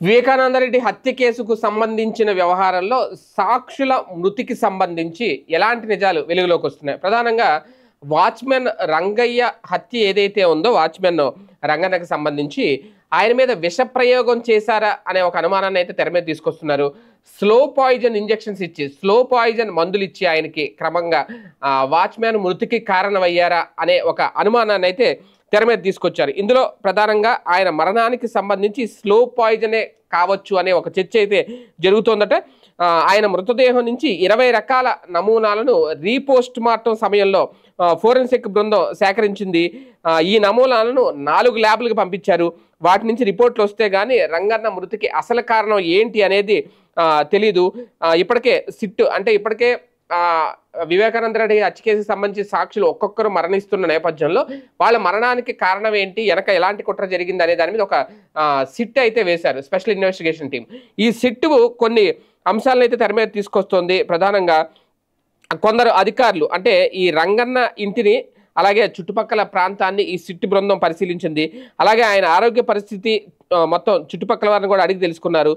వివేకానందరెడ్డి హత్య కేసుకు సంబంధించిన వ్యవహారంలో సాక్షుల మృతికి సంబంధించి ఎలాంటి నిజాలు వెలుగులోకి వస్తున్నాయి? ప్రధానంగా వాచ్మెన్ రంగయ్య హత్య ఏదైతే ఉందో, వాచ్మెన్ రంగన్నకు సంబంధించి ఆయన మీద విష ప్రయోగం చేశారా అనే ఒక అనుమానాన్ని అయితే తెర మీద తీసుకొస్తున్నారు. స్లో పాయిజన్ ఇంజెక్షన్స్ ఇచ్చి, స్లో పాయిజన్ మందులు ఇచ్చి ఆయనకి క్రమంగా వాచ్మెన్ మృతికి కారణమయ్యారా అనే ఒక అనుమానాన్ని అయితే తెర మీద తీసుకొచ్చారు. ఇందులో ప్రధానంగా ఆయన మరణానికి సంబంధించి స్లో పాయిజనే కావచ్చు అనే ఒక చర్చ అయితే జరుగుతోందట. ఆయన మృతదేహం నుంచి 20 రకాల నమూనాలను రీపోస్ట్ మార్టం సమయంలో ఫోరెన్సిక్ బృందం సేకరించింది. ఈ నమూనాలను 4 ల్యాబ్లకు పంపించారు. వాటి నుంచి రిపోర్ట్లు వస్తే కానీ రంగన్న మృతికి అసలు కారణం ఏంటి అనేది తెలీదు. ఇప్పటికే సిట్ అంటే ఇప్పటికే వివేకానందరెడ్డి హత్య కేసుకు సంబంధించి సాక్షులు ఒక్కొక్కరు మరణిస్తున్న నేపథ్యంలో వాళ్ళ మరణానికి కారణం ఏంటి, వెనక ఎలాంటి కుట్ర జరిగింది అనే దాని మీద ఒక సిట్ అయితే వేశారు, స్పెషల్ ఇన్వెస్టిగేషన్ టీం. ఈ సిట్ కొన్ని అంశాలను అయితే తెర మీద తీసుకొస్తోంది. ప్రధానంగా కొందరు అధికారులు, అంటే ఈ రంగన్న ఇంటిని అలాగే చుట్టుపక్కల ప్రాంతాన్ని ఈ సిట్ బృందం పరిశీలించింది. అలాగే ఆయన ఆరోగ్య పరిస్థితి మొత్తం చుట్టుపక్కల వారిని కూడా అడిగి తెలుసుకున్నారు.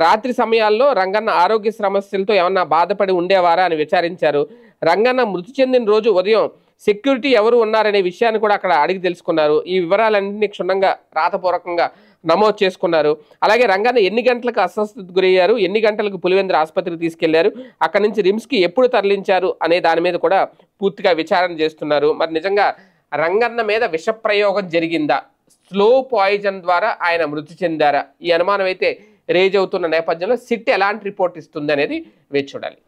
రాత్రి సమయాల్లో రంగన్న ఆరోగ్య సమస్యలతో ఏమన్నా బాధపడి ఉండేవారా అని విచారించారు. రంగన్న మృతి చెందిన రోజు ఉదయం సెక్యూరిటీ ఎవరు ఉన్నారనే విషయాన్ని కూడా అక్కడ అడిగి తెలుసుకున్నారు. ఈ వివరాలన్నింటినీ క్షుణ్ణంగా రాతపూర్వకంగా నమోదు చేసుకున్నారు. అలాగే రంగన్న ఎన్ని గంటలకు అస్వస్థతకు గురయ్యారు, ఎన్ని గంటలకు పులివెందుల ఆసుపత్రికి తీసుకెళ్లారు, అక్కడి నుంచి రిమ్స్కి ఎప్పుడు తరలించారు అనే దాని మీద కూడా పూర్తిగా విచారణ చేస్తున్నారు. మరి నిజంగా రంగన్న మీద విష ప్రయోగం జరిగిందా, స్లో పాయిజన్ ద్వారా ఆయన మృతి చెందారా, ఈ అనుమానం అయితే రేజ్ అవుతున్న నేపథ్యంలో సిట్ ఎలాంటి రిపోర్ట్ ఇస్తుంది అనేది వేచి చూడాలి.